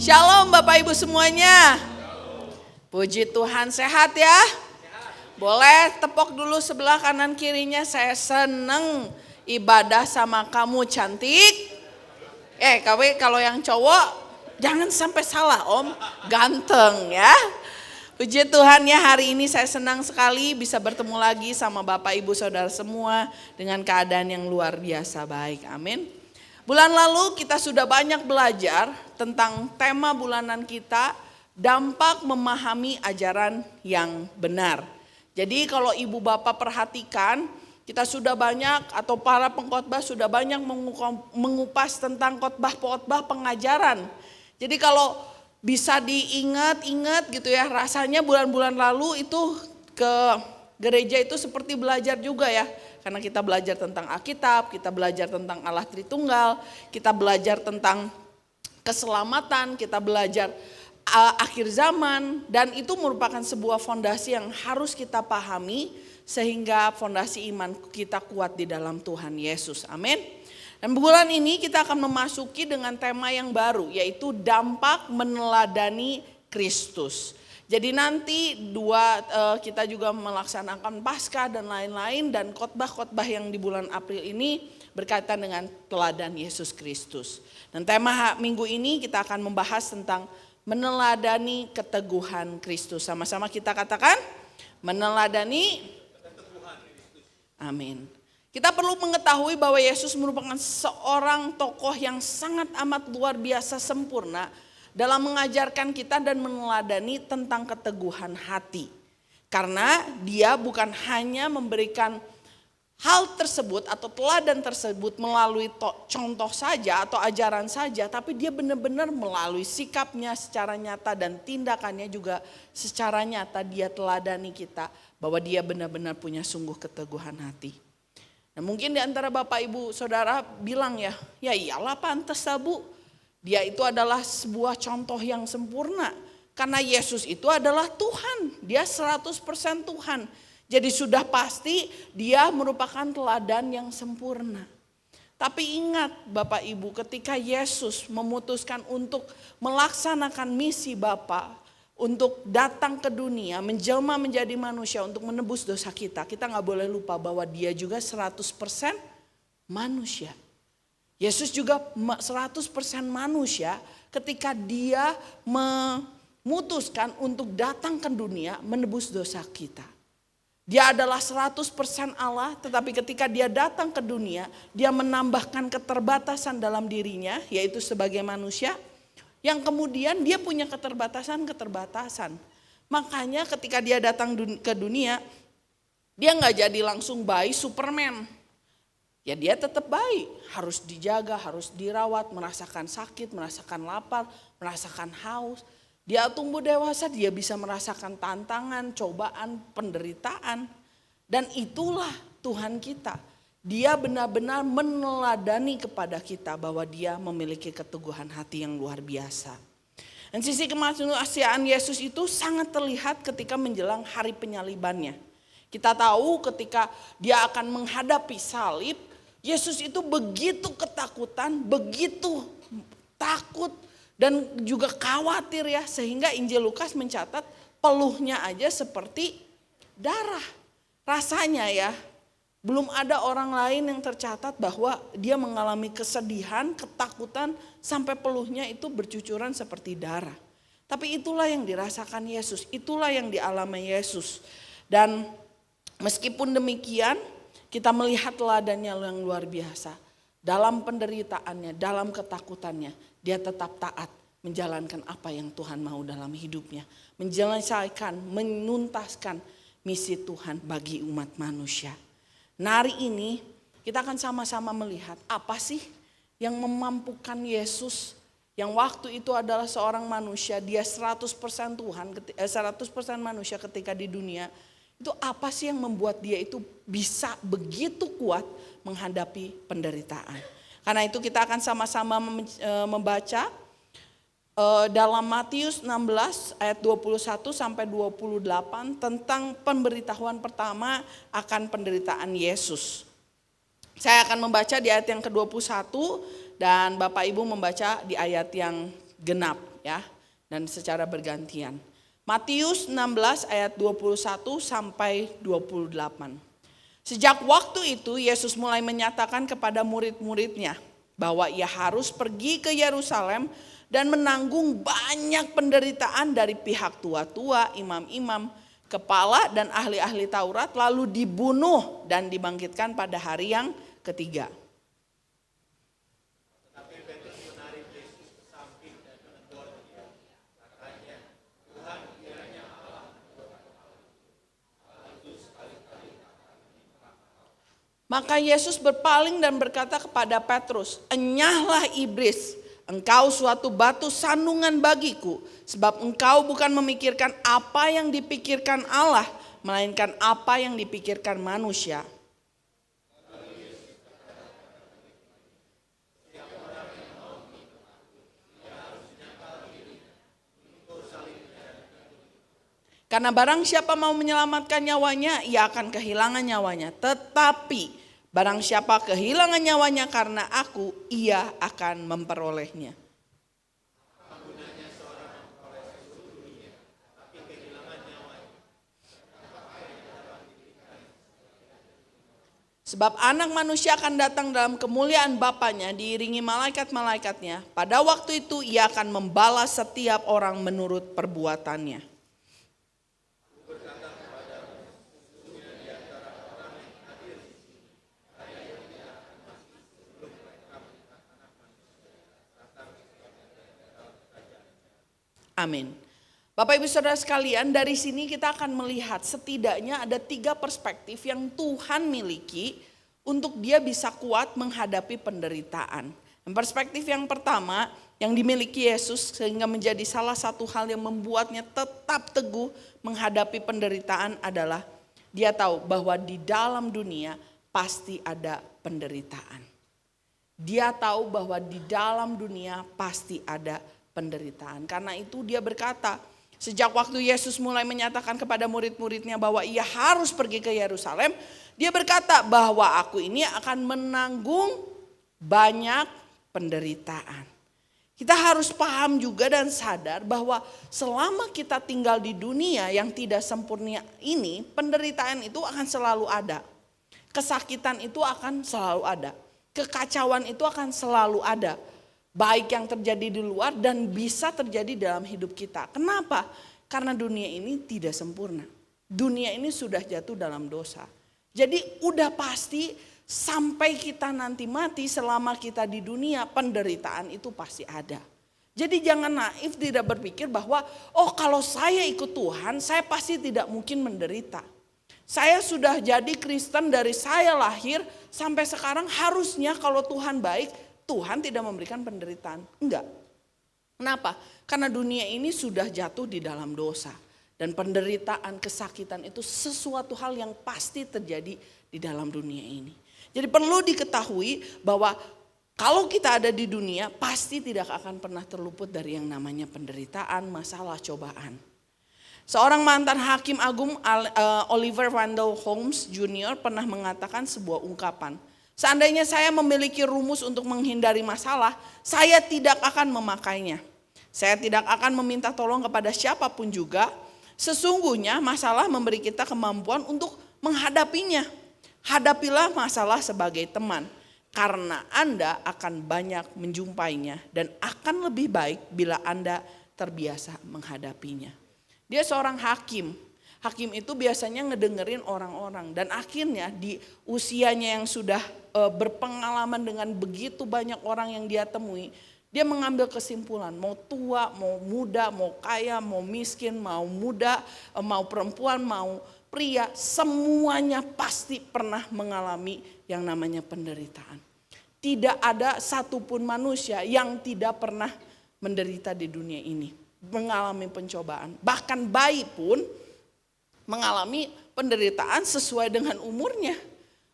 Shalom Bapak Ibu semuanya. Puji Tuhan, sehat ya? Boleh tepok dulu sebelah kanan kirinya, saya seneng ibadah sama kamu cantik. Kalau yang cowok jangan sampai salah om, ganteng ya. Puji Tuhan ya, hari ini saya senang sekali bisa bertemu lagi sama Bapak Ibu Saudara semua dengan keadaan yang luar biasa baik, amin. Bulan lalu kita sudah banyak belajar tentang tema bulanan kita, dampak memahami ajaran yang benar. Jadi kalau ibu bapak perhatikan, kita sudah banyak atau para pengkhotbah sudah banyak mengupas tentang khotbah-khotbah pengajaran. Jadi kalau bisa diingat-ingat gitu ya, rasanya bulan-bulan lalu itu ke gereja itu seperti belajar juga ya. Karena kita belajar tentang Alkitab, kita belajar tentang Allah Tritunggal, kita belajar tentang keselamatan, kita belajar akhir zaman, dan itu merupakan sebuah fondasi yang harus kita pahami sehingga fondasi iman kita kuat di dalam Tuhan Yesus. Amin. Dan bulan ini kita akan memasuki dengan tema yang baru, yaitu dampak meneladani Kristus. Jadi nanti kita juga melaksanakan Paskah dan lain-lain, dan khotbah-khotbah yang di bulan April ini berkaitan dengan teladan Yesus Kristus. Dan tema minggu ini kita akan membahas tentang meneladani keteguhan Kristus. Sama-sama kita katakan, meneladani keteguhan Kristus. Amin. Kita perlu mengetahui bahwa Yesus merupakan seorang tokoh yang sangat amat luar biasa sempurna dalam mengajarkan kita dan meneladani tentang keteguhan hati. Karena dia bukan hanya memberikan hal tersebut atau teladan tersebut melalui contoh saja atau ajaran saja, tapi dia benar-benar melalui sikapnya secara nyata dan tindakannya juga secara nyata dia teladani kita bahwa dia benar-benar punya sungguh keteguhan hati. Nah mungkin di antara Bapak Ibu Saudara bilang ya iyalah pantas Bu, dia itu adalah sebuah contoh yang sempurna karena Yesus itu adalah Tuhan, dia 100% Tuhan. Jadi sudah pasti dia merupakan teladan yang sempurna. Tapi ingat Bapak Ibu, ketika Yesus memutuskan untuk melaksanakan misi Bapa, untuk datang ke dunia, menjelma menjadi manusia untuk menebus dosa kita, kita gak boleh lupa bahwa dia juga 100% manusia. Yesus juga 100% manusia ketika dia memutuskan untuk datang ke dunia menebus dosa kita. Dia adalah 100% Allah, tetapi ketika dia datang ke dunia, dia menambahkan keterbatasan dalam dirinya, yaitu sebagai manusia, yang kemudian dia punya keterbatasan. Makanya ketika dia datang ke dunia, dia gak jadi langsung bayi Superman. Ya dia tetap bayi, harus dijaga, harus dirawat, merasakan sakit, merasakan lapar, merasakan haus. Dia tumbuh dewasa, dia bisa merasakan tantangan, cobaan, penderitaan. Dan itulah Tuhan kita. Dia benar-benar meneladani kepada kita bahwa dia memiliki keteguhan hati yang luar biasa. Dan sisi kemanusiaan Yesus itu sangat terlihat ketika menjelang hari penyalibannya. Kita tahu ketika dia akan menghadapi salib, Yesus itu begitu ketakutan, begitu takut, dan juga khawatir ya, sehingga Injil Lukas mencatat peluhnya aja seperti darah. Rasanya ya, belum ada orang lain yang tercatat bahwa dia mengalami kesedihan, ketakutan sampai peluhnya itu bercucuran seperti darah. Tapi itulah yang dirasakan Yesus, itulah yang dialami Yesus. Dan meskipun demikian, kita melihat teladannya yang luar biasa. Dalam penderitaannya, dalam ketakutannya, dia tetap taat menjalankan apa yang Tuhan mau dalam hidupnya. Menjelaskan, menuntaskan misi Tuhan bagi umat manusia. Nah hari ini kita akan sama-sama melihat apa sih yang memampukan Yesus yang waktu itu adalah seorang manusia, dia 100% Tuhan, 100% manusia ketika di dunia. Itu apa sih yang membuat dia itu bisa begitu kuat menghadapi penderitaan. Karena itu kita akan sama-sama membaca dalam Matius 16 ayat 21 sampai 28 tentang pemberitahuan pertama akan penderitaan Yesus. Saya akan membaca di ayat yang ke-21 dan Bapak Ibu membaca di ayat yang genap ya, dan secara bergantian. Matius 16 ayat 21 sampai 28. Sejak waktu itu Yesus mulai menyatakan kepada murid-muridnya bahwa ia harus pergi ke Yerusalem dan menanggung banyak penderitaan dari pihak tua-tua, imam-imam, kepala dan ahli-ahli Taurat, lalu dibunuh dan dibangkitkan pada hari yang ketiga. Maka Yesus berpaling dan berkata kepada Petrus, "Enyahlah iblis, engkau suatu batu sandungan bagiku, sebab engkau bukan memikirkan apa yang dipikirkan Allah, melainkan apa yang dipikirkan manusia." Karena barang siapa mau menyelamatkan nyawanya, ia akan kehilangan nyawanya. Tetapi barang siapa kehilangan nyawanya karena aku, ia akan memperolehnya. Sebab anak manusia akan datang dalam kemuliaan Bapanya diiringi malaikat-malaikatnya. Pada waktu itu ia akan membalas setiap orang menurut perbuatannya. Amin. Bapak Ibu Saudara sekalian, dari sini kita akan melihat setidaknya ada 3 perspektif yang Tuhan miliki untuk dia bisa kuat menghadapi penderitaan. Perspektif yang pertama yang dimiliki Yesus sehingga menjadi salah satu hal yang membuatnya tetap teguh menghadapi penderitaan adalah dia tahu bahwa di dalam dunia pasti ada penderitaan. Dia tahu bahwa di dalam dunia pasti ada penderitaan. Karena itu dia berkata, sejak waktu Yesus mulai menyatakan kepada murid-muridnya bahwa ia harus pergi ke Yerusalem, dia berkata bahwa aku ini akan menanggung banyak penderitaan. Kita harus paham juga dan sadar bahwa selama kita tinggal di dunia yang tidak sempurna ini, penderitaan itu akan selalu ada. Kesakitan itu akan selalu ada. Kekacauan itu akan selalu ada. Baik yang terjadi di luar dan bisa terjadi dalam hidup kita. Kenapa? Karena dunia ini tidak sempurna. Dunia ini sudah jatuh dalam dosa. Jadi udah pasti sampai kita nanti mati, selama kita di dunia penderitaan itu pasti ada. Jadi jangan naif tidak berpikir bahwa kalau saya ikut Tuhan saya pasti tidak mungkin menderita. Saya sudah jadi Kristen dari saya lahir sampai sekarang, harusnya kalau Tuhan baik Tuhan tidak memberikan penderitaan. Enggak. Kenapa? Karena dunia ini sudah jatuh di dalam dosa. Dan penderitaan, kesakitan itu sesuatu hal yang pasti terjadi di dalam dunia ini. Jadi perlu diketahui bahwa kalau kita ada di dunia pasti tidak akan pernah terluput dari yang namanya penderitaan, masalah, cobaan. Seorang mantan hakim agung Oliver Wendell Holmes Jr. pernah mengatakan sebuah ungkapan. Seandainya saya memiliki rumus untuk menghindari masalah, saya tidak akan memakainya. Saya tidak akan meminta tolong kepada siapapun juga. Sesungguhnya masalah memberi kita kemampuan untuk menghadapinya. Hadapilah masalah sebagai teman, karena Anda akan banyak menjumpainya dan akan lebih baik bila Anda terbiasa menghadapinya. Dia seorang hakim. Hakim itu biasanya ngedengerin orang-orang dan akhirnya di usianya yang sudah berpengalaman dengan begitu banyak orang yang dia temui, dia mengambil kesimpulan mau tua, mau muda, mau kaya, mau miskin, mau muda, mau perempuan, mau pria, semuanya pasti pernah mengalami yang namanya penderitaan. Tidak ada satupun manusia yang tidak pernah menderita di dunia ini, mengalami pencobaan. Bahkan bayi pun mengalami penderitaan sesuai dengan umurnya.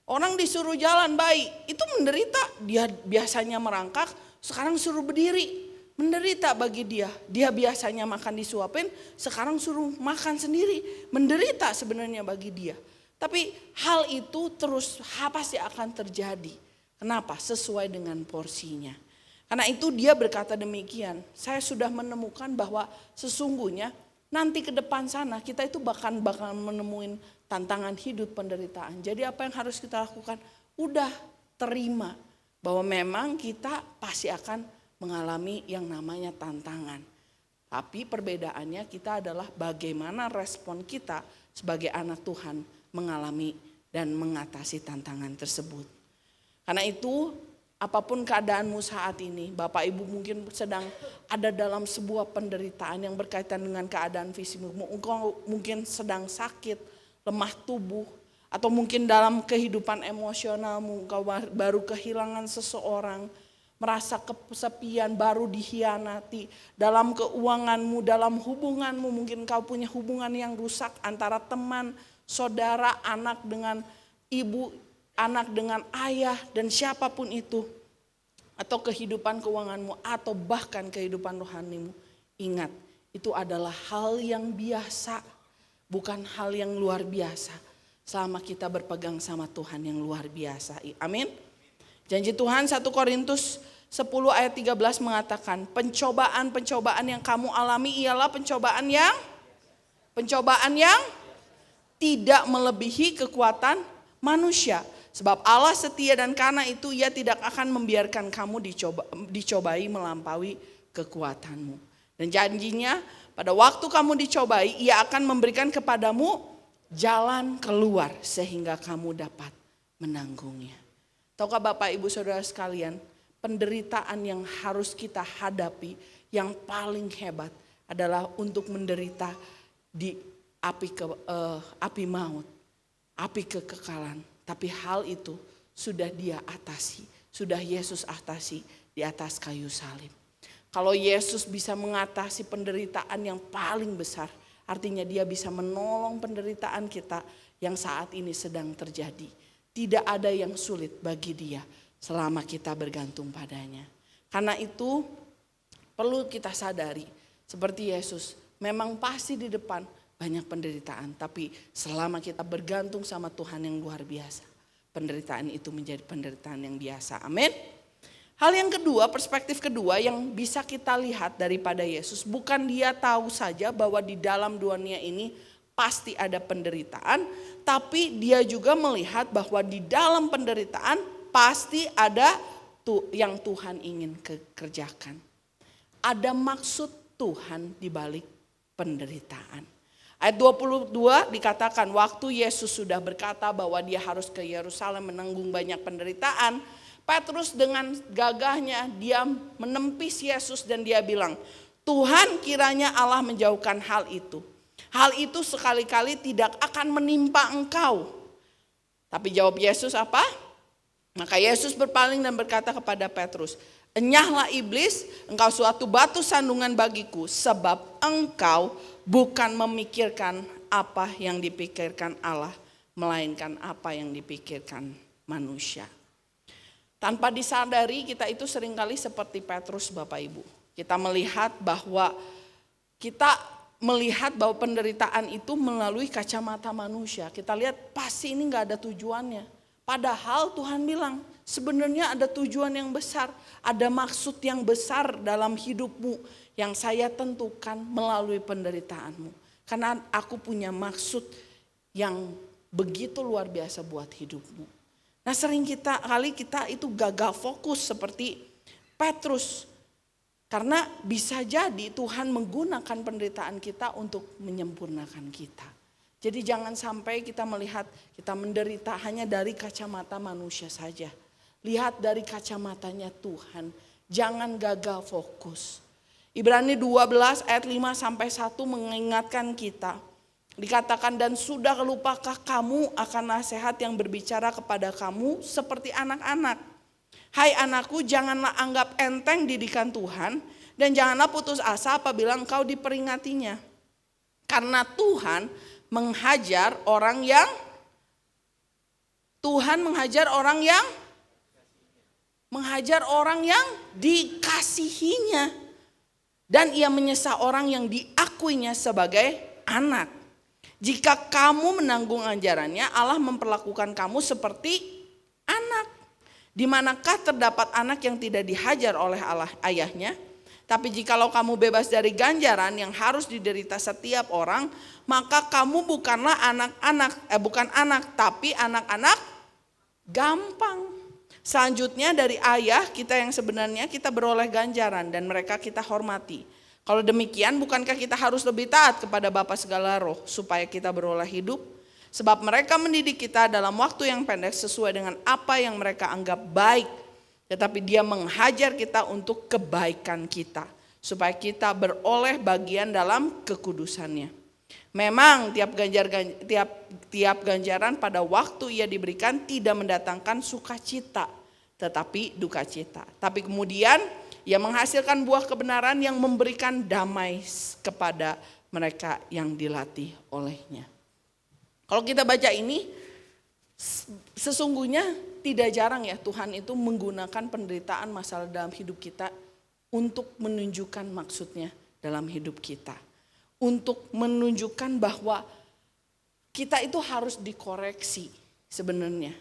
Orang disuruh jalan bayi, itu menderita. Dia biasanya merangkak, sekarang suruh berdiri. Menderita bagi dia. Dia biasanya makan disuapin, sekarang suruh makan sendiri. Menderita sebenarnya bagi dia. Tapi hal itu terus pasti akan terjadi. Kenapa? Sesuai dengan porsinya. Karena itu dia berkata demikian, saya sudah menemukan bahwa sesungguhnya nanti ke depan sana kita itu bakal menemuin tantangan hidup, penderitaan. Jadi apa yang harus kita lakukan? Udah terima bahwa memang kita pasti akan mengalami yang namanya tantangan. Tapi perbedaannya kita adalah bagaimana respon kita sebagai anak Tuhan mengalami dan mengatasi tantangan tersebut. Karena itu apapun keadaanmu saat ini, Bapak Ibu mungkin sedang ada dalam sebuah penderitaan yang berkaitan dengan keadaan fisikmu. Engkau mungkin sedang sakit, lemah tubuh, atau mungkin dalam kehidupan emosionalmu, engkau baru kehilangan seseorang, merasa kesepian, baru dikhianati. Dalam keuanganmu, dalam hubunganmu, mungkin kau punya hubungan yang rusak antara teman, saudara, anak dengan ibu, anak dengan ayah, dan siapapun itu. Atau kehidupan keuanganmu, atau bahkan kehidupan rohanimu. Ingat, itu adalah hal yang biasa, bukan hal yang luar biasa. Selama kita berpegang sama Tuhan yang luar biasa. Amin. Janji Tuhan 1 Korintus 10 ayat 13 mengatakan, pencobaan-pencobaan yang kamu alami ialah pencobaan yang tidak melebihi kekuatan manusia. Sebab Allah setia dan karena itu ia tidak akan membiarkan kamu dicobai melampaui kekuatanmu. Dan janjinya pada waktu kamu dicobai ia akan memberikan kepadamu jalan keluar sehingga kamu dapat menanggungnya. Tahukah Bapak Ibu Saudara sekalian, penderitaan yang harus kita hadapi yang paling hebat adalah untuk menderita di api maut, api kekekalan. Tapi hal itu sudah dia atasi, sudah Yesus atasi di atas kayu salib. Kalau Yesus bisa mengatasi penderitaan yang paling besar, artinya dia bisa menolong penderitaan kita yang saat ini sedang terjadi. Tidak ada yang sulit bagi dia selama kita bergantung padanya. Karena itu perlu kita sadari, seperti Yesus, memang pasti di depan banyak penderitaan, tapi selama kita bergantung sama Tuhan yang luar biasa, penderitaan itu menjadi penderitaan yang biasa. Amin. Hal yang kedua, perspektif kedua yang bisa kita lihat daripada Yesus, bukan dia tahu saja bahwa di dalam dunia ini pasti ada penderitaan, tapi dia juga melihat bahwa di dalam penderitaan pasti ada yang Tuhan ingin kerjakan. Ada maksud Tuhan di balik penderitaan. Ayat 22 dikatakan waktu Yesus sudah berkata bahwa dia harus ke Yerusalem menanggung banyak penderitaan. Petrus dengan gagahnya dia menempis Yesus dan dia bilang, Tuhan kiranya Allah menjauhkan hal itu. Hal itu sekali-kali tidak akan menimpa engkau. Tapi jawab Yesus apa? Maka Yesus berpaling dan berkata kepada Petrus, enyahlah iblis, engkau suatu batu sandungan bagiku, sebab engkau bukan memikirkan apa yang dipikirkan Allah, melainkan apa yang dipikirkan manusia. Tanpa disadari kita itu seringkali seperti Petrus Bapak Ibu. Kita melihat bahwa penderitaan itu melalui kacamata manusia. Kita lihat pasti ini gak ada tujuannya. Padahal Tuhan bilang sebenarnya ada tujuan yang besar. Ada maksud yang besar dalam hidupmu yang saya tentukan melalui penderitaanmu. Karena aku punya maksud yang begitu luar biasa buat hidupmu. Nah sering kali kita itu gagal fokus seperti Petrus. Karena bisa jadi Tuhan menggunakan penderitaan kita untuk menyempurnakan kita. Jadi jangan sampai kita melihat kita menderita hanya dari kacamata manusia saja. Lihat dari kacamatanya Tuhan. Jangan gagal fokus. Ibrani 12 ayat 5-1 mengingatkan kita. Dikatakan dan sudah lupakah kamu akan nasihat yang berbicara kepada kamu seperti anak-anak. Hai anakku, janganlah anggap enteng didikan Tuhan dan janganlah putus asa apabila engkau diperingatinya. Karena Tuhan menghajar orang yang dikasihinya dan ia menyesal orang yang diakuinya sebagai anak. Jika kamu menanggung ajarannya, Allah memperlakukan kamu seperti anak. Di manakah terdapat anak yang tidak dihajar oleh ayahnya? Tapi jikalau kamu bebas dari ganjaran yang harus diderita setiap orang, maka kamu bukanlah bukan anak, tapi anak-anak gampang. Selanjutnya dari ayah kita yang sebenarnya kita beroleh ganjaran dan mereka kita hormati. Kalau demikian bukankah kita harus lebih taat kepada Bapa segala roh supaya kita beroleh hidup? Sebab mereka mendidik kita dalam waktu yang pendek sesuai dengan apa yang mereka anggap baik. Tetapi dia menghajar kita untuk kebaikan kita. Supaya kita beroleh bagian dalam kekudusannya. Memang tiap ganjaran pada waktu ia diberikan tidak mendatangkan sukacita. Tetapi duka cita. Tapi kemudian ia menghasilkan buah kebenaran yang memberikan damai kepada mereka yang dilatih olehnya. Kalau kita baca ini, sesungguhnya tidak jarang ya Tuhan itu menggunakan penderitaan masalah dalam hidup kita untuk menunjukkan maksudnya dalam hidup kita. Untuk menunjukkan bahwa kita itu harus dikoreksi sebenarnya.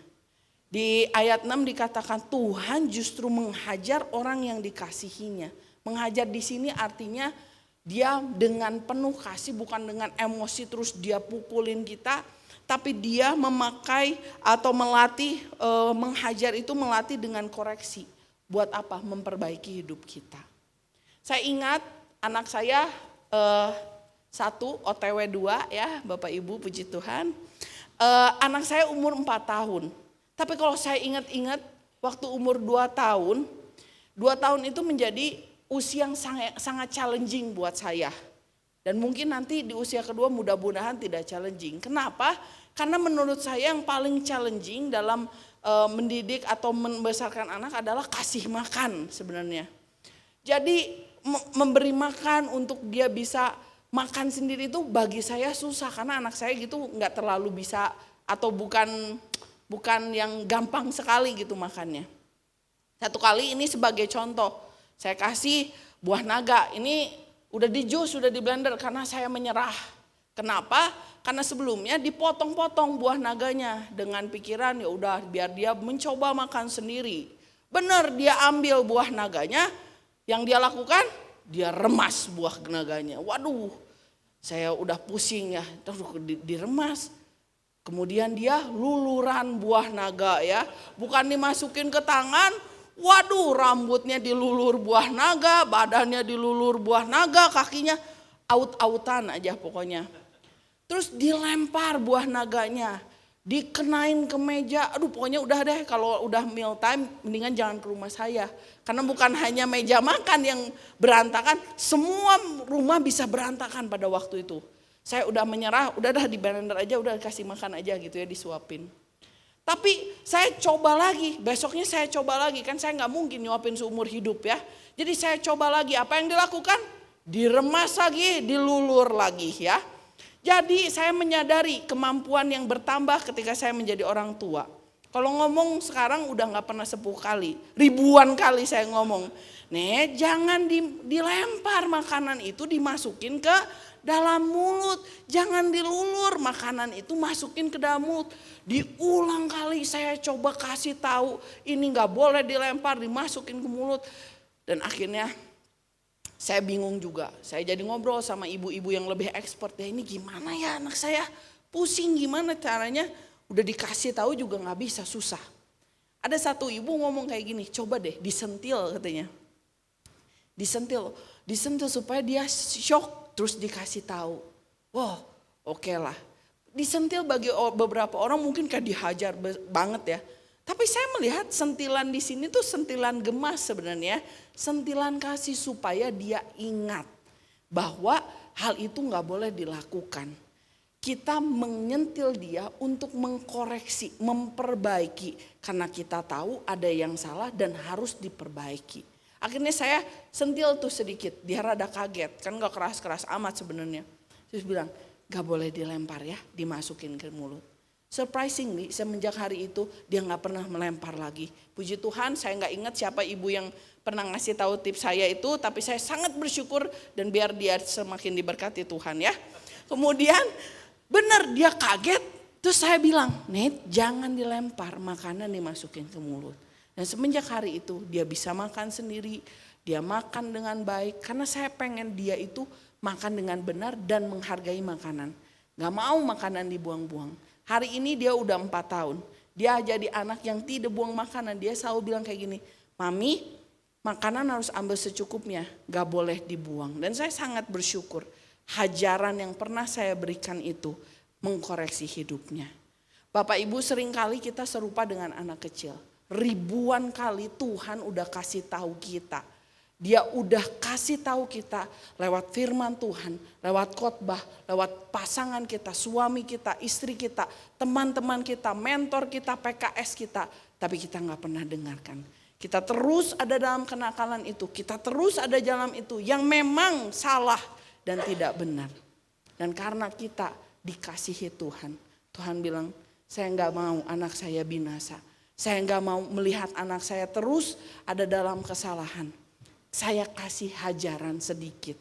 Di ayat 6 dikatakan Tuhan justru menghajar orang yang dikasihinya. Menghajar di sini artinya dia dengan penuh kasih, bukan dengan emosi terus dia pukulin kita. Tapi dia memakai atau melatih, menghajar itu melatih dengan koreksi. Buat apa? Memperbaiki hidup kita. Saya ingat anak saya satu OTW 2 ya Bapak Ibu puji Tuhan. Anak saya umur 4 tahun. Tapi kalau saya ingat-ingat waktu umur 2 tahun. 2 tahun itu menjadi usia yang sangat challenging buat saya. Dan mungkin nanti di usia kedua mudah-mudahan tidak challenging. Kenapa? Karena menurut saya yang paling challenging dalam mendidik atau membesarkan anak adalah kasih makan sebenarnya. Jadi memberi makan untuk dia bisa makan sendiri itu bagi saya susah. Karena anak saya gitu gak terlalu bisa atau bukan yang gampang sekali gitu makannya. Satu kali ini sebagai contoh, saya kasih buah naga. Ini udah di jus, udah di blender karena saya menyerah. Kenapa? Karena sebelumnya dipotong-potong buah naganya dengan pikiran ya udah biar dia mencoba makan sendiri. Benar dia ambil buah naganya, yang dia lakukan dia remas buah naganya. Waduh, saya udah pusing ya, terus diremas. Kemudian dia luluran buah naga ya, bukan dimasukin ke tangan. Waduh, rambutnya dilulur buah naga, badannya dilulur buah naga, kakinya aut-autan aja pokoknya. Terus dilempar buah naganya, dikenain ke meja. Aduh pokoknya udah deh kalau udah meal time mendingan jangan ke rumah saya. Karena bukan hanya meja makan yang berantakan, semua rumah bisa berantakan pada waktu itu. Saya udah menyerah, udah dah di blender aja, udah kasih makan aja gitu ya, disuapin. Tapi saya coba lagi, besoknya saya coba lagi, kan saya gak mungkin nyuapin seumur hidup ya. Jadi saya coba lagi, apa yang dilakukan? Diremas lagi, dilulur lagi ya. Jadi saya menyadari kemampuan yang bertambah ketika saya menjadi orang tua. Kalau ngomong sekarang udah gak pernah 10 kali, ribuan kali saya ngomong. Nih jangan dilempar makanan itu dimasukin ke dalam mulut. Jangan dilulur makanan itu masukin ke dalam mulut. Diulang kali saya coba kasih tahu ini gak boleh dilempar dimasukin ke mulut. Dan akhirnya saya bingung juga. Saya jadi ngobrol sama ibu-ibu yang lebih expert. Ya ini gimana ya anak saya pusing gimana caranya. Udah dikasih tahu juga gak bisa, susah. Ada satu ibu ngomong kayak gini, coba deh disentil katanya. Disentil supaya dia shock terus dikasih tahu. Wah oke lah. Disentil bagi beberapa orang mungkin kayak dihajar banget ya. Tapi saya melihat sentilan di sini tuh sentilan gemas sebenarnya. Sentilan kasih supaya dia ingat bahwa hal itu gak boleh dilakukan. Kita menyentil dia untuk mengkoreksi, memperbaiki. Karena kita tahu ada yang salah dan harus diperbaiki. Akhirnya saya sentil tuh sedikit, dia rada kaget. Kan gak keras-keras amat sebenarnya. Terus bilang, gak boleh dilempar ya, dimasukin ke mulut. Surprisingly semenjak hari itu dia gak pernah melempar lagi. Puji Tuhan saya gak ingat siapa ibu yang pernah ngasih tahu tips saya itu. Tapi saya sangat bersyukur dan biar dia semakin diberkati Tuhan ya. Kemudian benar dia kaget, terus saya bilang, Net jangan dilempar makanan dimasukin ke mulut. Dan semenjak hari itu dia bisa makan sendiri, dia makan dengan baik. Karena saya pengen dia itu makan dengan benar dan menghargai makanan. Gak mau makanan dibuang-buang. Hari ini dia udah 4 tahun. Dia jadi anak yang tidak buang makanan. Dia selalu bilang kayak gini, Mami makanan harus ambil secukupnya, gak boleh dibuang. Dan saya sangat bersyukur hajaran yang pernah saya berikan itu mengkoreksi hidupnya. Bapak Ibu, seringkali kita serupa dengan anak kecil. Ribuan kali Tuhan udah kasih tahu kita. Dia udah kasih tahu kita lewat firman Tuhan, lewat khotbah, lewat pasangan kita, suami kita, istri kita, teman-teman kita, mentor kita, PKS kita. Tapi kita gak pernah dengarkan. Kita terus ada dalam kenakalan itu, kita terus ada dalam itu yang memang salah dan tidak benar. Dan karena kita dikasihi Tuhan, Tuhan bilang, saya gak mau anak saya binasa. Saya gak mau melihat anak saya terus ada dalam kesalahan. Saya kasih hajaran sedikit,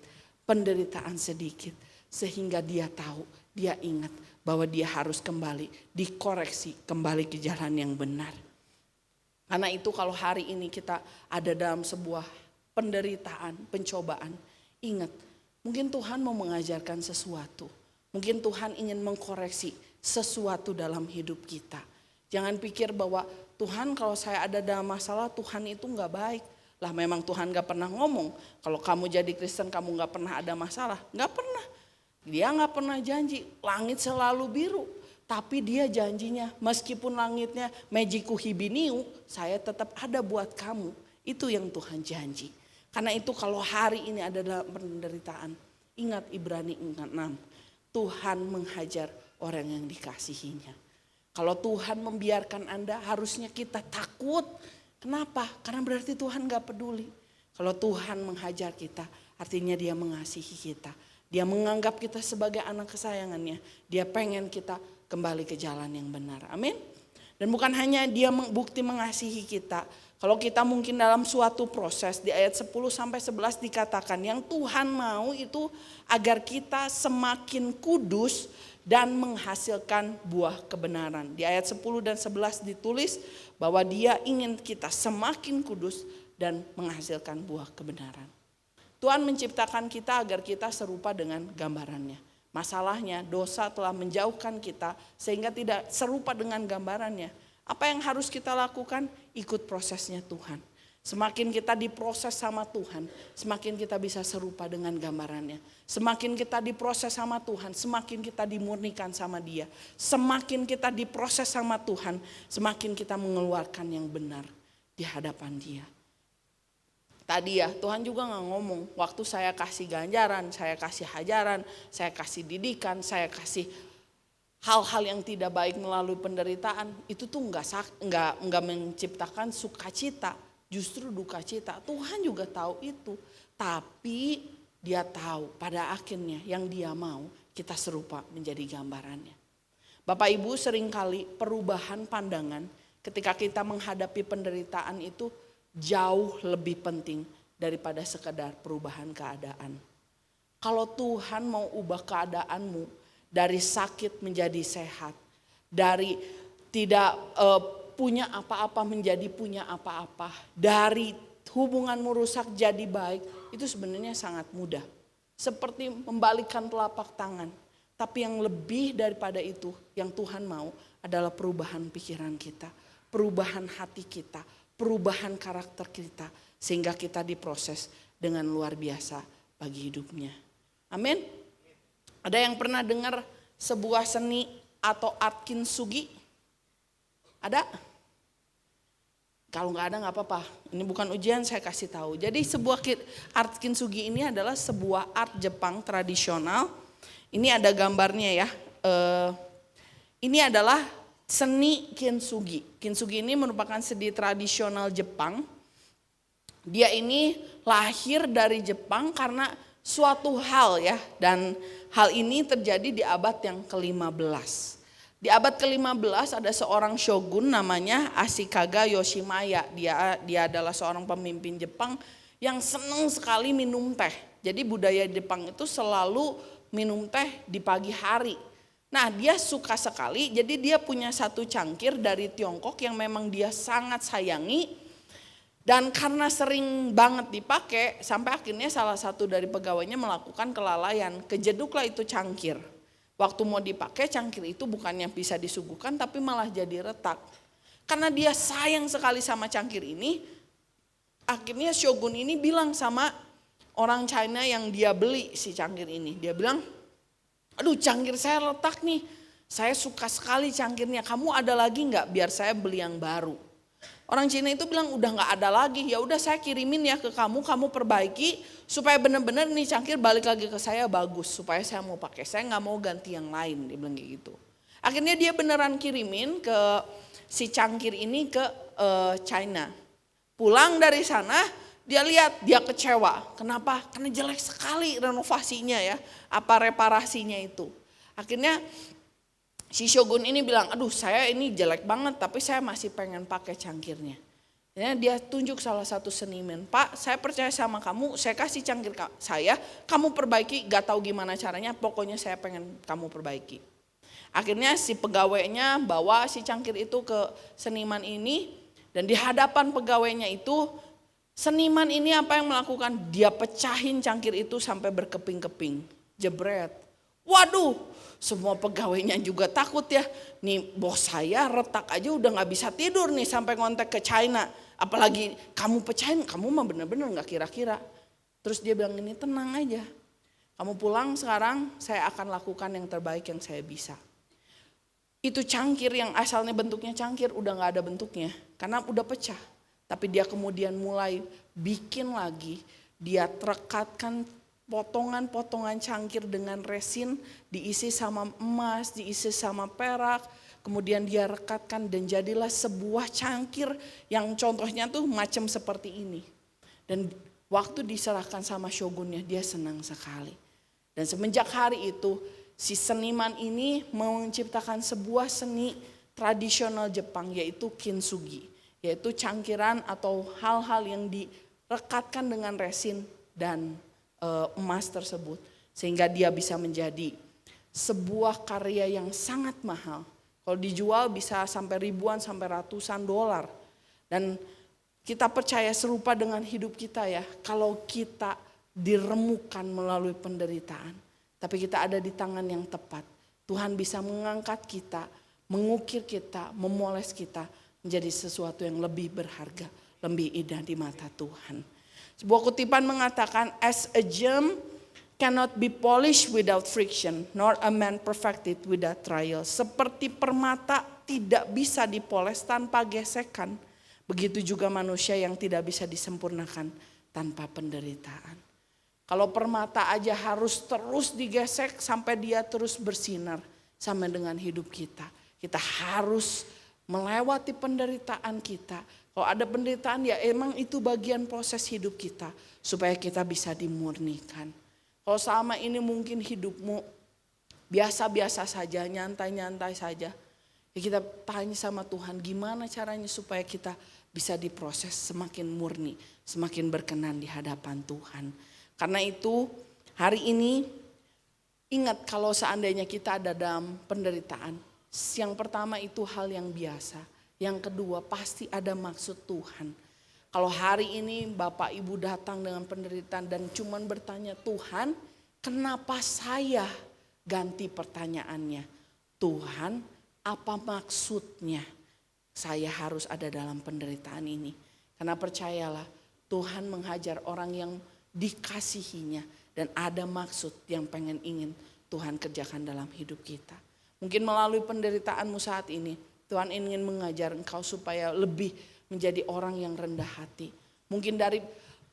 penderitaan sedikit. Sehingga dia tahu, dia ingat bahwa dia harus kembali, dikoreksi kembali ke jalan yang benar. Karena itu kalau hari ini kita ada dalam sebuah penderitaan, pencobaan. Ingat, mungkin Tuhan mau mengajarkan sesuatu. Mungkin Tuhan ingin mengkoreksi sesuatu dalam hidup kita. Jangan pikir bahwa Tuhan kalau saya ada dalam masalah Tuhan itu gak baik. Lah memang Tuhan gak pernah ngomong kalau kamu jadi Kristen kamu gak pernah ada masalah. Gak pernah. Dia gak pernah janji langit selalu biru. Tapi dia janjinya meskipun langitnya mejiku hibiniu saya tetap ada buat kamu. Itu yang Tuhan janji. Karena itu kalau hari ini ada dalam penderitaan. Ingat Ibrani 6. Tuhan menghajar orang yang dikasihinya. Kalau Tuhan membiarkan Anda harusnya kita takut. Kenapa? Karena berarti Tuhan gak peduli. Kalau Tuhan menghajar kita, artinya dia mengasihi kita. Dia menganggap kita sebagai anak kesayangannya. Dia pengen kita kembali ke jalan yang benar. Amin. Dan bukan hanya dia bukti mengasihi kita. Kalau kita mungkin dalam suatu proses di ayat 10-11 dikatakan yang Tuhan mau itu agar kita semakin kudus dan menghasilkan buah kebenaran. Di ayat 10 dan 11 ditulis bahwa dia ingin kita semakin kudus dan menghasilkan buah kebenaran. Tuhan menciptakan kita agar kita serupa dengan gambarannya. Masalahnya dosa telah menjauhkan kita sehingga tidak serupa dengan gambarannya. Apa yang harus kita lakukan? Ikut prosesnya Tuhan. Semakin kita diproses sama Tuhan, semakin kita bisa serupa dengan gambarannya. Semakin kita diproses sama Tuhan, semakin kita dimurnikan sama Dia. Semakin kita diproses sama Tuhan, semakin kita mengeluarkan yang benar di hadapan Dia. Tadi ya Tuhan juga gak ngomong, waktu saya kasih ganjaran, saya kasih hajaran, saya kasih didikan, saya kasih hal-hal yang tidak baik melalui penderitaan, itu tuh enggak menciptakan sukacita. Justru duka cita. Tuhan juga tahu itu. Tapi dia tahu pada akhirnya yang dia mau kita serupa menjadi gambarannya. Bapak Ibu seringkali perubahan pandangan ketika kita menghadapi penderitaan itu jauh lebih penting daripada sekedar perubahan keadaan. Kalau Tuhan mau ubah keadaanmu dari sakit menjadi sehat. Dari tidak punya apa-apa menjadi punya apa-apa. Dari hubunganmu rusak jadi baik. Itu sebenarnya sangat mudah. Seperti membalikkan telapak tangan. Tapi yang lebih daripada itu yang Tuhan mau adalah perubahan pikiran kita. Perubahan hati kita. Perubahan karakter kita. Sehingga kita diproses dengan luar biasa bagi hidupnya. Amin. Ada yang pernah dengar sebuah seni atau art kintsugi? Ada? Kalau nggak ada nggak apa-apa. Ini bukan ujian, saya kasih tahu. Jadi sebuah art kintsugi ini adalah sebuah art Jepang tradisional. Ini ada gambarnya ya. Ini adalah seni kintsugi. Kintsugi ini merupakan seni tradisional Jepang. Dia ini lahir dari Jepang karena suatu hal ya. Dan hal ini terjadi di abad yang ke-15. Di abad ke-15 ada seorang shogun namanya Ashikaga Yoshimaya. Dia adalah seorang pemimpin Jepang yang senang sekali minum teh. Jadi budaya Jepang itu selalu minum teh di pagi hari. Nah dia suka sekali, jadi dia punya satu cangkir dari Tiongkok yang memang dia sangat sayangi. Dan karena sering banget dipakai, sampai akhirnya salah satu dari pegawainya melakukan kelalaian. Kejeduklah itu cangkir. Waktu mau dipakai cangkir itu bukannya bisa disuguhkan tapi malah jadi retak. Karena dia sayang sekali sama cangkir ini, akhirnya shogun ini bilang sama orang China yang dia beli si cangkir ini. Dia bilang, aduh cangkir saya retak nih, saya suka sekali cangkirnya, kamu ada lagi nggak biar saya beli yang baru. Orang Cina itu bilang udah nggak ada lagi, ya udah saya kirimin ya ke kamu, kamu perbaiki supaya benar-benar nih cangkir balik lagi ke saya bagus, supaya saya mau pakai, saya nggak mau ganti yang lain, dia bilang kayak gitu. Akhirnya dia beneran kirimin ke si cangkir ini ke China. Pulang dari sana dia lihat, dia kecewa. Kenapa? Karena jelek sekali renovasinya ya, apa reparasinya itu. Akhirnya si shogun ini bilang, aduh saya ini jelek banget tapi saya masih pengen pakai cangkirnya. Ya, dia tunjuk salah satu seniman, Pak saya percaya sama kamu, saya kasih cangkir saya, kamu perbaiki, gak tahu gimana caranya, pokoknya saya pengen kamu perbaiki. Akhirnya si pegawainya bawa si cangkir itu ke seniman ini, dan di hadapan pegawainya itu, seniman ini apa yang melakukan? Dia pecahin cangkir itu sampai berkeping-keping, jebret. Waduh, semua pegawainya juga takut ya. Nih bos saya retak aja udah gak bisa tidur nih sampai ngontek ke China. Apalagi kamu pecahin, kamu mah bener-bener gak kira-kira. Terus dia bilang ini, tenang aja. Kamu pulang sekarang, saya akan lakukan yang terbaik yang saya bisa. Itu cangkir yang asalnya bentuknya cangkir udah gak ada bentuknya. Karena udah pecah. Tapi dia kemudian mulai bikin lagi. Dia rekatkan potongan-potongan cangkir dengan resin, diisi sama emas, diisi sama perak, kemudian dia rekatkan dan jadilah sebuah cangkir yang contohnya tuh macam seperti ini. Dan waktu diserahkan sama shogunnya, dia senang sekali. Dan semenjak hari itu si seniman ini menciptakan sebuah seni tradisional Jepang yaitu kintsugi, yaitu cangkiran atau hal-hal yang direkatkan dengan resin dan emas tersebut, sehingga dia bisa menjadi sebuah karya yang sangat mahal. Kalau dijual bisa sampai ribuan sampai ratusan dolar. Dan kita percaya serupa dengan hidup kita ya, kalau kita diremukan melalui penderitaan, tapi kita ada di tangan yang tepat, Tuhan bisa mengangkat kita, mengukir kita, memoles kita menjadi sesuatu yang lebih berharga, lebih indah di mata Tuhan. Sebuah kutipan mengatakan, as a gem cannot be polished without friction, nor a man perfected without trial. Seperti permata tidak bisa dipoles tanpa gesekan, begitu juga manusia yang tidak bisa disempurnakan tanpa penderitaan. Kalau permata aja harus terus digesek sampai dia terus bersinar, sama dengan hidup kita. Kita harus melewati penderitaan kita. Kalau ada penderitaan ya emang itu bagian proses hidup kita supaya kita bisa dimurnikan. Kalau selama ini mungkin hidupmu biasa-biasa saja, nyantai-nyantai saja. Ya kita tanya sama Tuhan gimana caranya supaya kita bisa diproses semakin murni, semakin berkenan di hadapan Tuhan. Karena itu hari ini ingat kalau seandainya kita ada dalam penderitaan. Yang pertama itu hal yang biasa. Yang kedua pasti ada maksud Tuhan. Kalau hari ini Bapak Ibu datang dengan penderitaan dan cuman bertanya, Tuhan kenapa saya? Ganti pertanyaannya, Tuhan apa maksudnya saya harus ada dalam penderitaan ini? Karena percayalah Tuhan menghajar orang yang dikasihinya dan ada maksud yang ingin Tuhan kerjakan dalam hidup kita. Mungkin melalui penderitaanmu saat ini, Tuhan ingin mengajar engkau supaya lebih menjadi orang yang rendah hati. Mungkin dari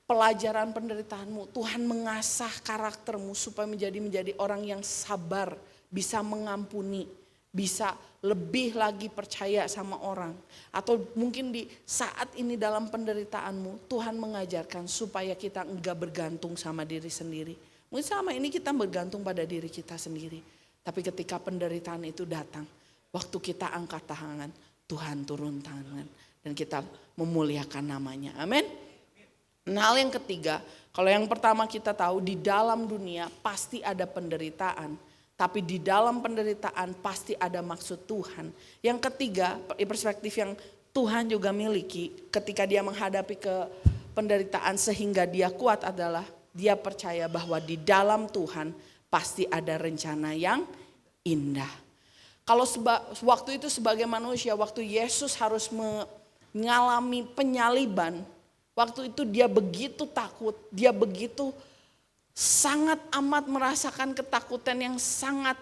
pelajaran penderitaanmu, Tuhan mengasah karaktermu supaya menjadi orang yang sabar, bisa mengampuni, bisa lebih lagi percaya sama orang. Atau mungkin di saat ini dalam penderitaanmu, Tuhan mengajarkan supaya kita enggak bergantung sama diri sendiri. Mungkin selama ini kita bergantung pada diri kita sendiri. Tapi ketika penderitaan itu datang, waktu kita angkat tangan, Tuhan turun tangan dan kita memuliakan namanya. Amin. Nah, hal yang ketiga, kalau yang pertama kita tahu di dalam dunia pasti ada penderitaan. Tapi di dalam penderitaan pasti ada maksud Tuhan. Yang ketiga, perspektif yang Tuhan juga miliki ketika dia menghadapi ke penderitaan sehingga dia kuat adalah dia percaya bahwa di dalam Tuhan pasti ada rencana yang indah. Kalau waktu itu sebagai manusia, waktu Yesus harus mengalami penyaliban, waktu itu dia begitu takut, dia begitu sangat amat merasakan ketakutan yang sangat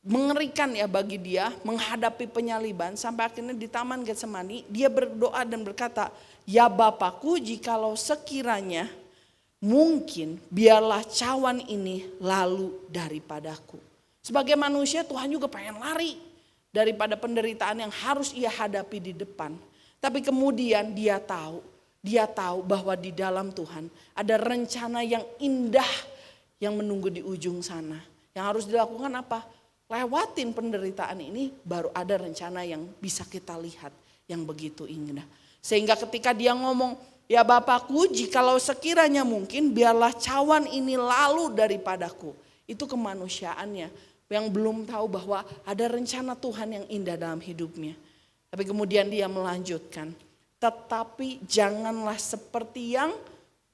mengerikan ya bagi dia menghadapi penyaliban, sampai akhirnya di Taman Getsemani dia berdoa dan berkata, "Ya Bapakku, jikalau sekiranya mungkin biarlah cawan ini lalu daripadaku." Sebagai manusia Tuhan juga pengen lari daripada penderitaan yang harus ia hadapi di depan. Tapi kemudian dia tahu bahwa di dalam Tuhan ada rencana yang indah yang menunggu di ujung sana. Yang harus dilakukan apa? Lewatin penderitaan ini baru ada rencana yang bisa kita lihat yang begitu indah. Sehingga ketika dia ngomong, "Ya Bapakku, jikalau sekiranya mungkin biarlah cawan ini lalu daripadaku." Itu kemanusiaannya yang belum tahu bahwa ada rencana Tuhan yang indah dalam hidupnya. Tapi kemudian dia melanjutkan, "Tetapi janganlah seperti yang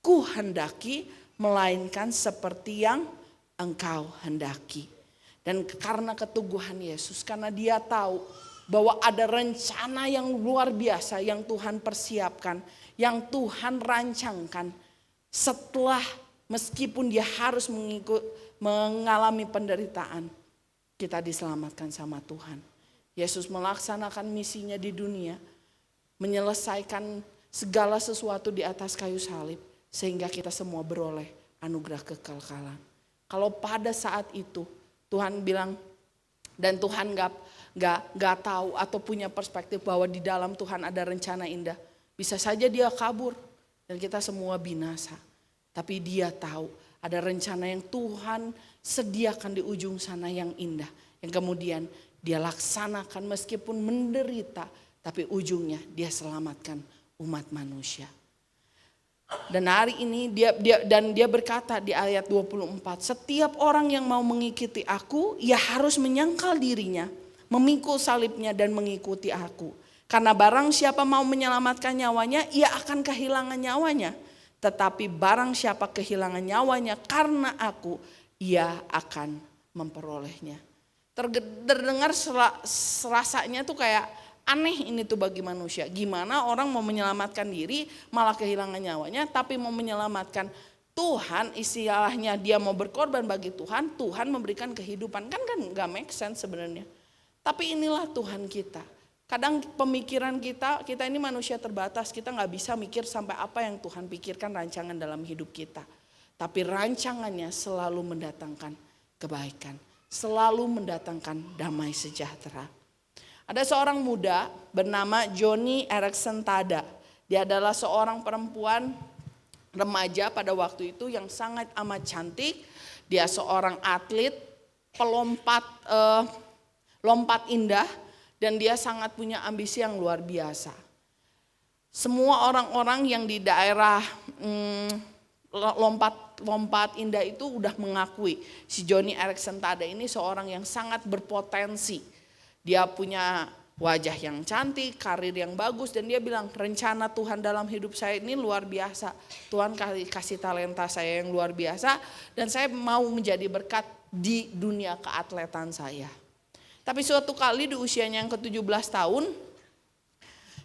kuhendaki, melainkan seperti yang engkau hendaki." Dan karena keteguhan Yesus, karena dia tahu bahwa ada rencana yang luar biasa yang Tuhan persiapkan, yang Tuhan rancangkan setelah meskipun dia harus mengalami penderitaan, kita diselamatkan sama Tuhan. Yesus melaksanakan misinya di dunia, menyelesaikan segala sesuatu di atas kayu salib sehingga kita semua beroleh anugerah kekekalan. Kalau pada saat itu Tuhan bilang, dan Tuhan gak tahu atau punya perspektif bahwa di dalam Tuhan ada rencana indah, bisa saja dia kabur dan kita semua binasa. Tapi dia tahu ada rencana yang Tuhan sediakan di ujung sana yang indah, yang kemudian dia laksanakan meskipun menderita, tapi ujungnya dia selamatkan umat manusia. Dan hari ini dia berkata di ayat 24, "Setiap orang yang mau mengikuti aku, ia harus menyangkal dirinya, memikul salibnya dan mengikuti aku. Karena barang siapa mau menyelamatkan nyawanya, ia akan kehilangan nyawanya. Tetapi barang siapa kehilangan nyawanya karena aku, ia akan memperolehnya." Terdengar rasanya tuh kayak aneh ini tuh bagi manusia. Gimana orang mau menyelamatkan diri malah kehilangan nyawanya, tapi mau menyelamatkan Tuhan, istilahnya dia mau berkorban bagi Tuhan, Tuhan memberikan kehidupan. Kan gak make sense sebenarnya. Tapi inilah Tuhan kita. Kadang pemikiran kita ini manusia terbatas, kita gak bisa mikir sampai apa yang Tuhan pikirkan rancangan dalam hidup kita. Tapi rancangannya selalu mendatangkan kebaikan, selalu mendatangkan damai sejahtera. Ada seorang muda bernama Joni Eareckson Tada. Dia adalah seorang perempuan remaja pada waktu itu yang sangat amat cantik. Dia seorang atlet, pelompat lompat indah, dan dia sangat punya ambisi yang luar biasa. Semua orang-orang yang di daerah lompat indah itu udah mengakui si Joni Eareckson Tada ini seorang yang sangat berpotensi. Dia punya wajah yang cantik, karir yang bagus, dan dia bilang rencana Tuhan dalam hidup saya ini luar biasa. Tuhan kasih talenta saya yang luar biasa dan saya mau menjadi berkat di dunia keatletan saya. Tapi suatu kali di usianya yang ke-17 tahun,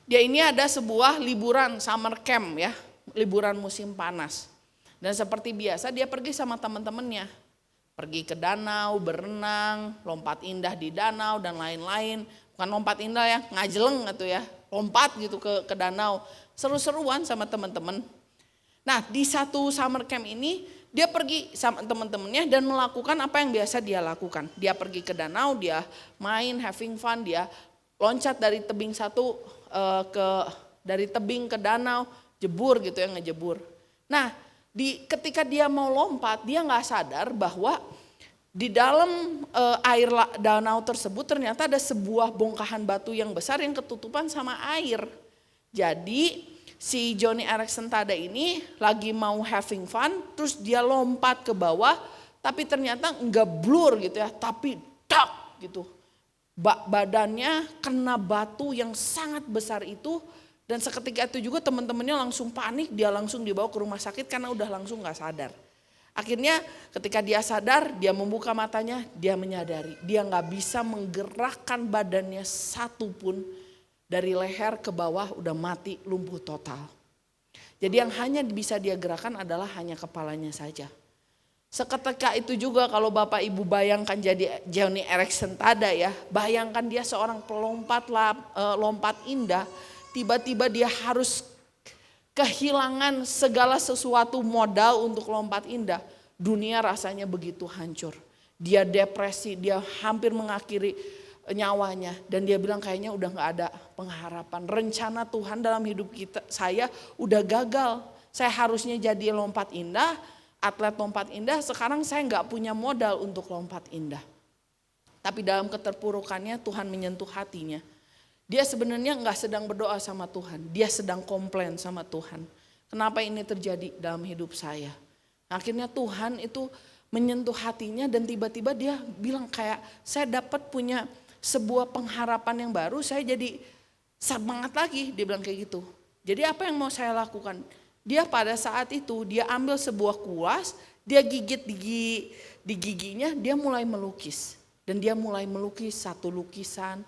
dia ini ada sebuah liburan summer camp ya, liburan musim panas. Dan seperti biasa dia pergi sama teman-temannya. Pergi ke danau, berenang, lompat indah di danau dan lain-lain. Bukan lompat indah ya, ngajeleng gitu ya. Lompat gitu ke danau. Seru-seruan sama teman-teman. Nah di satu summer camp ini dia pergi sama teman-temannya dan melakukan apa yang biasa dia lakukan. Dia pergi ke danau, dia main, having fun, dia loncat dari tebing satu dari tebing ke danau, jebur gitu ya, ngejebur. Nah ketika dia mau lompat, dia nggak sadar bahwa di dalam air danau tersebut ternyata ada sebuah bongkahan batu yang besar yang ketutupan sama air. Jadi si Joni Eareckson Tada ini lagi mau having fun, terus dia lompat ke bawah, tapi ternyata nggak blur gitu ya, tapi tak gitu. Badannya kena batu yang sangat besar itu. Dan seketika itu juga teman-temannya langsung panik, dia langsung dibawa ke rumah sakit karena udah langsung gak sadar. Akhirnya ketika dia sadar, dia membuka matanya, dia menyadari. Dia gak bisa menggerakkan badannya satupun, dari leher ke bawah udah mati, lumpuh total. Jadi yang hanya bisa dia gerakkan adalah hanya kepalanya saja. Seketika itu juga kalau Bapak Ibu bayangkan jadi Joni Eareckson Tada ya. Bayangkan dia seorang pelompat lompat indah. Tiba-tiba dia harus kehilangan segala sesuatu modal untuk lompat indah. Dunia rasanya begitu hancur. Dia depresi, dia hampir mengakhiri nyawanya. Dan dia bilang kayaknya udah gak ada pengharapan. Rencana Tuhan dalam hidup saya udah gagal. Saya harusnya jadi lompat indah, atlet lompat indah. Sekarang saya gak punya modal untuk lompat indah. Tapi dalam keterpurukannya Tuhan menyentuh hatinya. Dia sebenarnya gak sedang berdoa sama Tuhan. Dia sedang komplain sama Tuhan. Kenapa ini terjadi dalam hidup saya? Akhirnya Tuhan itu menyentuh hatinya dan tiba-tiba dia bilang kayak saya dapat punya sebuah pengharapan yang baru. Saya jadi semangat lagi, dia bilang kayak gitu. Jadi apa yang mau saya lakukan? Dia pada saat itu dia ambil sebuah kuas, dia gigit di giginya, dia mulai melukis. Dan dia mulai melukis satu lukisan.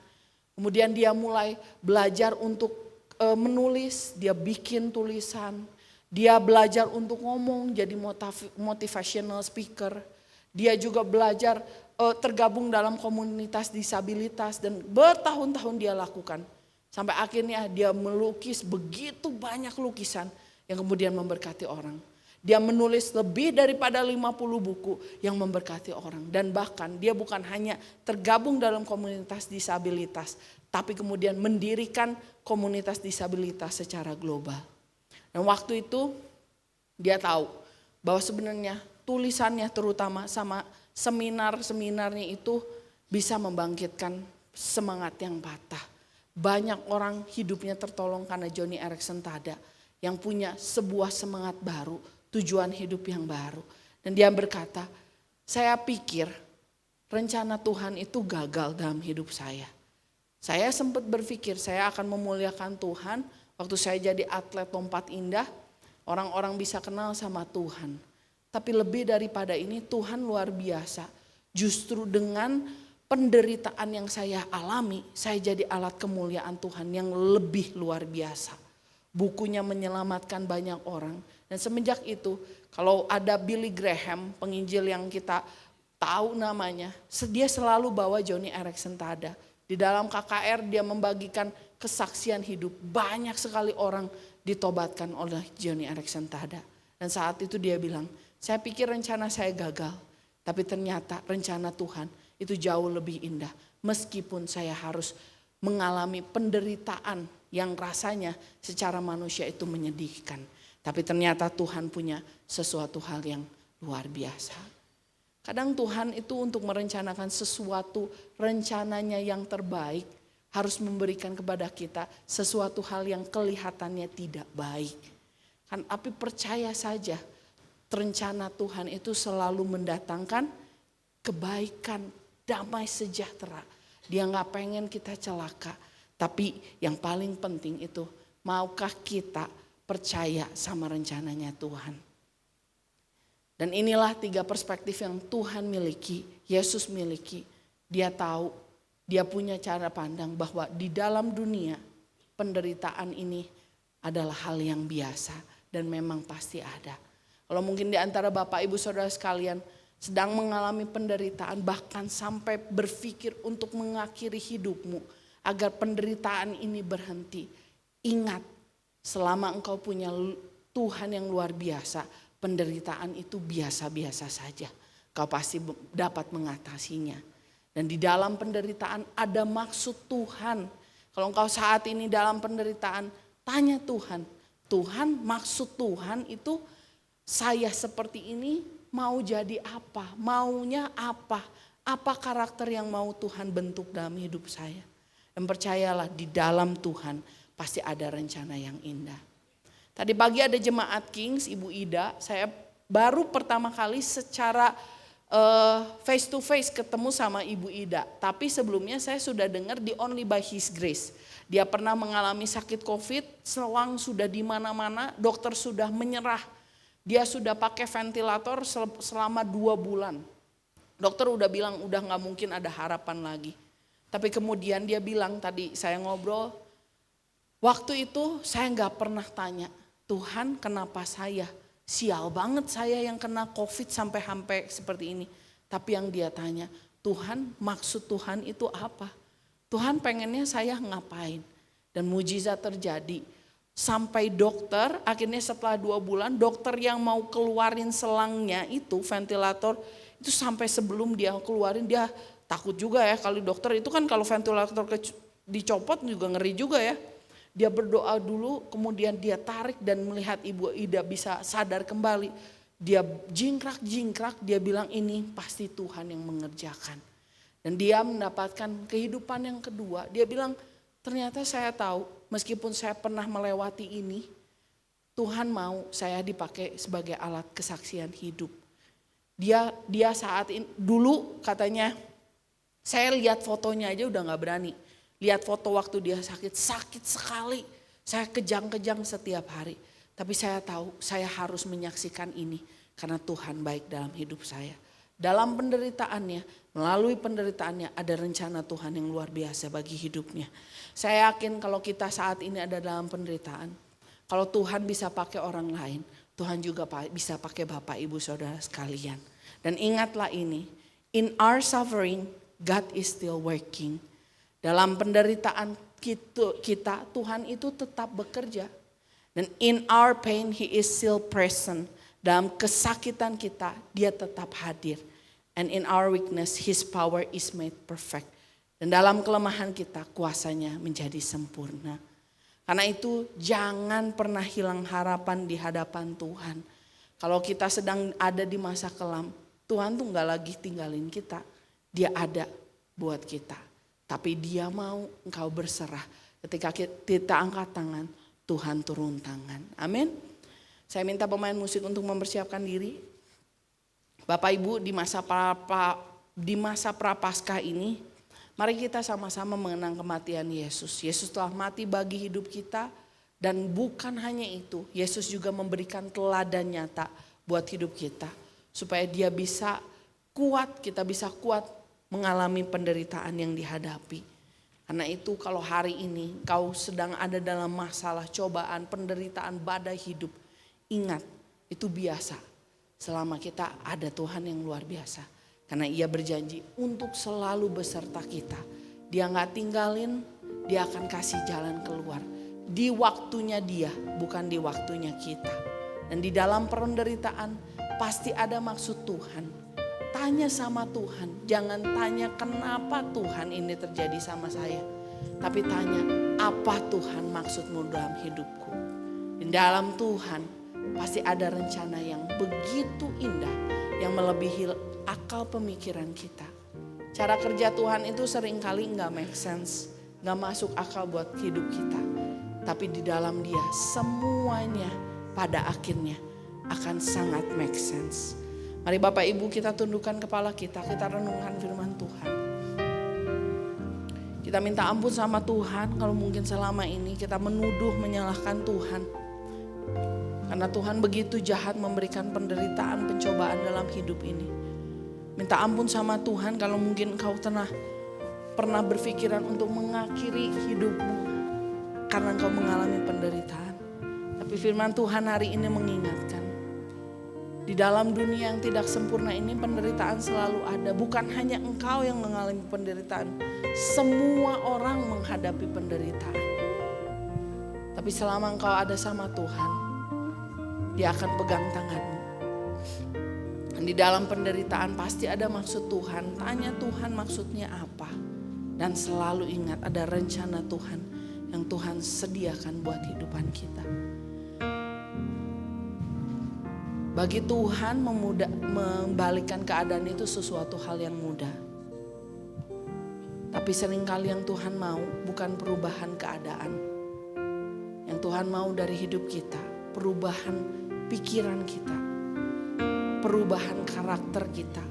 Kemudian dia mulai belajar untuk menulis, dia bikin tulisan. Dia belajar untuk ngomong jadi motivational speaker. Dia juga belajar tergabung dalam komunitas disabilitas dan bertahun-tahun dia lakukan. Sampai akhirnya dia melukis begitu banyak lukisan yang kemudian memberkati orang. Dia menulis lebih daripada 50 buku yang memberkati orang. Dan bahkan dia bukan hanya tergabung dalam komunitas disabilitas, tapi kemudian mendirikan komunitas disabilitas secara global. Dan waktu itu dia tahu bahwa sebenarnya tulisannya terutama sama seminar-seminarnya itu bisa membangkitkan semangat yang patah. Banyak orang hidupnya tertolong karena Joni Eareckson Tada yang punya sebuah semangat baru, tujuan hidup yang baru. Dan dia berkata, saya pikir rencana Tuhan itu gagal dalam hidup saya. Saya sempat berpikir saya akan memuliakan Tuhan waktu saya jadi atlet lompat indah, orang-orang bisa kenal sama Tuhan. Tapi lebih daripada ini Tuhan luar biasa. Justru dengan penderitaan yang saya alami, saya jadi alat kemuliaan Tuhan yang lebih luar biasa. Bukunya menyelamatkan banyak orang. Dan semenjak itu kalau ada Billy Graham, penginjil yang kita tahu namanya, dia selalu bawa Joni Eareckson Tada. Di dalam KKR dia membagikan kesaksian hidup. Banyak sekali orang ditobatkan oleh Joni Eareckson Tada. Dan saat itu dia bilang, saya pikir rencana saya gagal. Tapi ternyata rencana Tuhan itu jauh lebih indah. Meskipun saya harus mengalami penderitaan yang rasanya secara manusia itu menyedihkan. Tapi ternyata Tuhan punya sesuatu hal yang luar biasa. Kadang Tuhan itu untuk merencanakan sesuatu rencananya yang terbaik harus memberikan kepada kita sesuatu hal yang kelihatannya tidak baik. Tapi percaya saja rencana Tuhan itu selalu mendatangkan kebaikan, damai sejahtera. Dia gak pengen kita celaka. Tapi yang paling penting itu maukah kita percaya sama rencananya Tuhan. Dan inilah 3 perspektif yang Tuhan miliki, Yesus miliki. Dia tahu, dia punya cara pandang bahwa di dalam dunia penderitaan ini adalah hal yang biasa dan memang pasti ada. Kalau mungkin di antara Bapak Ibu Saudara sekalian sedang mengalami penderitaan bahkan sampai berpikir untuk mengakhiri hidupmu agar penderitaan ini berhenti. Ingat, selama engkau punya Tuhan yang luar biasa, penderitaan itu biasa-biasa saja. Kau pasti dapat mengatasinya. Dan di dalam penderitaan ada maksud Tuhan. Kalau engkau saat ini dalam penderitaan, tanya Tuhan. Tuhan, maksud Tuhan itu saya seperti ini mau jadi apa? Maunya apa? Apa karakter yang mau Tuhan bentuk dalam hidup saya? Dan percayalah di dalam Tuhan pasti ada rencana yang indah. Tadi pagi ada jemaat Kings, Ibu Ida, saya baru pertama kali secara face to face ketemu sama Ibu Ida. Tapi sebelumnya saya sudah dengar di Only by His Grace. Dia pernah mengalami sakit COVID, selang sudah di mana-mana, dokter sudah menyerah. Dia sudah pakai ventilator selama 2 bulan. Dokter udah bilang udah gak mungkin ada harapan lagi. Tapi kemudian dia bilang tadi saya ngobrol, waktu itu saya gak pernah tanya, Tuhan kenapa saya? Sial banget saya yang kena COVID sampai seperti ini. Tapi yang dia tanya, Tuhan maksud Tuhan itu apa? Tuhan pengennya saya ngapain? Dan mujizat terjadi. Sampai dokter, akhirnya setelah 2 bulan dokter yang mau keluarin selangnya itu, ventilator, itu sampai sebelum dia keluarin dia takut juga ya. Kalau dokter itu kan kalau ventilator dicopot juga ngeri juga ya. Dia berdoa dulu, kemudian dia tarik dan melihat Ibu Ida bisa sadar kembali. Dia jingkrak, dia bilang ini pasti Tuhan yang mengerjakan. Dan dia mendapatkan kehidupan yang kedua. Dia bilang ternyata saya tahu meskipun saya pernah melewati ini, Tuhan mau saya dipakai sebagai alat kesaksian hidup. Dia saat ini, dulu katanya saya lihat fotonya aja udah gak berani. Lihat foto waktu dia sakit sekali. Saya kejang-kejang setiap hari. Tapi saya tahu saya harus menyaksikan ini. Karena Tuhan baik dalam hidup saya. Dalam penderitaannya, melalui penderitaannya ada rencana Tuhan yang luar biasa bagi hidupnya. Saya yakin kalau kita saat ini ada dalam penderitaan. Kalau Tuhan bisa pakai orang lain, Tuhan juga bisa pakai Bapak Ibu Saudara sekalian. Dan ingatlah ini, in our suffering, God is still working. Dalam penderitaan kita, Tuhan itu tetap bekerja. Dan in our pain, He is still present. Dalam kesakitan kita, Dia tetap hadir. And in our weakness, His power is made perfect. Dan dalam kelemahan kita, kuasanya menjadi sempurna. Karena itu jangan pernah hilang harapan di hadapan Tuhan. Kalau kita sedang ada di masa kelam, Tuhan tuh gak lagi tinggalin kita. Dia ada buat kita. Tapi Dia mau engkau berserah. Ketika kita angkat tangan, Tuhan turun tangan. Amin. Saya minta pemain musik untuk mempersiapkan diri. Bapak Ibu di masa prapaskah ini, mari kita sama-sama mengenang kematian Yesus. Yesus telah mati bagi hidup kita. Dan bukan hanya itu, Yesus juga memberikan teladan nyata buat hidup kita. Supaya Dia bisa kuat, kita bisa kuat mengalami penderitaan yang dihadapi. Karena itu kalau hari ini kau sedang ada dalam masalah, cobaan, penderitaan, badai hidup, ingat itu biasa. Selama kita ada Tuhan yang luar biasa. Karena Ia berjanji untuk selalu beserta kita. Dia gak tinggalin, Dia akan kasih jalan keluar. Di waktunya Dia, bukan di waktunya kita. Dan di dalam penderitaan pasti ada maksud Tuhan. Tanya sama Tuhan, jangan tanya kenapa Tuhan ini terjadi sama saya. Tapi tanya apa Tuhan maksudmu dalam hidupku. Di dalam Tuhan pasti ada rencana yang begitu indah. Yang melebihi akal pemikiran kita. Cara kerja Tuhan itu seringkali gak make sense. Gak masuk akal buat hidup kita. Tapi di dalam Dia semuanya pada akhirnya akan sangat make sense. Mari Bapak Ibu kita tundukkan kepala kita renungkan firman Tuhan. Kita minta ampun sama Tuhan kalau mungkin selama ini kita menuduh menyalahkan Tuhan. Karena Tuhan begitu jahat memberikan penderitaan, pencobaan dalam hidup ini. Minta ampun sama Tuhan kalau mungkin engkau pernah berpikiran untuk mengakhiri hidupmu. Karena engkau mengalami penderitaan. Tapi firman Tuhan hari ini mengingatkan. Di dalam dunia yang tidak sempurna ini penderitaan selalu ada. Bukan hanya engkau yang mengalami penderitaan. Semua orang menghadapi penderitaan. Tapi selama engkau ada sama Tuhan, Dia akan pegang tanganmu. Dan di dalam penderitaan pasti ada maksud Tuhan. Tanya Tuhan maksudnya apa. Dan selalu ingat ada rencana Tuhan yang Tuhan sediakan buat kehidupan kita. Bagi Tuhan membalikkan keadaan itu sesuatu hal yang mudah. Tapi seringkali yang Tuhan mau bukan perubahan keadaan. Yang Tuhan mau dari hidup kita, perubahan pikiran kita, perubahan karakter kita,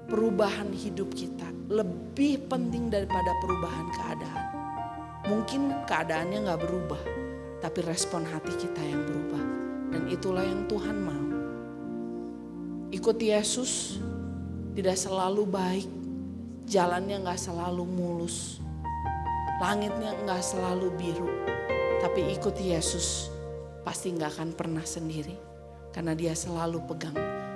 perubahan hidup kita lebih penting daripada perubahan keadaan. Mungkin keadaannya gak berubah, tapi respon hati kita yang berubah. Dan itulah yang Tuhan mau. Ikut Yesus tidak selalu baik, jalannya gak selalu mulus, langitnya gak selalu biru. Tapi ikut Yesus pasti gak akan pernah sendiri, karena Dia selalu pegang